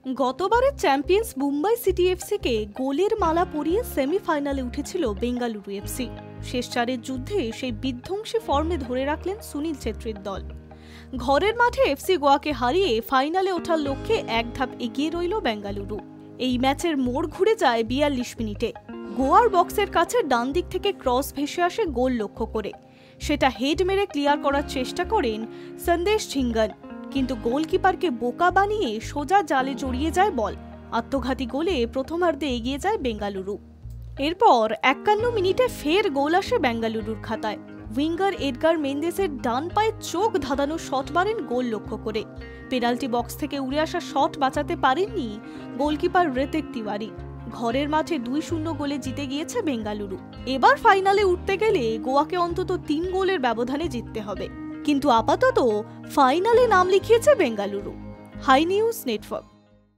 গতবারের champions Mumbai city এফসিকে গোলের মালা পরিয়ে সেমিফাইনালে উঠেছিল বেঙ্গালুরু এফসি। শেষ চারের যুদ্ধে সেই বিধ্বংসী ফর্মে ধরে রাখলেন সুনীল ছেত্রীর দল। ঘরের মাঠে এফসি গোয়াকে হারিয়ে ফাইনালে ওঠার লক্ষ্যে এক ধাপ এগিয়ে রইল বেঙ্গালুরু। এই ম্যাচের মোড় ঘুরে যায় ৪২ মিনিটে। গোয়ার বক্সের কাছে ডান দিক থেকে ক্রস ভেসে আসে গোল লক্ষ্য করে। সেটা হেড মেরে ক্লিয়ার করার চেষ্টা করেন সন্দেশ ঝিঙ্গন, কিন্তু গোলকিপারকে বোকা বানিয়ে সোজা জালে জড়িয়ে যায় বল। আত্মঘাতী গোলে প্রথমার্ধে এগিয়ে যায় বেঙ্গালুরু। এরপর ৫১ মিনিটে ফের গোল আসে বেঙ্গালুরুর খাতায়। উইঙ্গার এডগার মেন্দেসের ডান পায়ে চোখ ধাঁধানো শট মারেন গোল লক্ষ্য করে। পেনাল্টি বক্স থেকে উড়ে আসা শট বাঁচাতে পারেননি গোলকিপার ঋতিক তিওয়ারি। ঘরের মাঠে ২-০ গোলে জিতে গিয়েছে বেঙ্গালুরু। এবার ফাইনালে উঠতে গেলে গোয়াকে অন্তত ৩ গোলের ব্যবধানে জিততে হবে, কিন্তু আপাতত ফাইনালে নাম লিখিয়েছে বেঙ্গালুরু। Hi news network.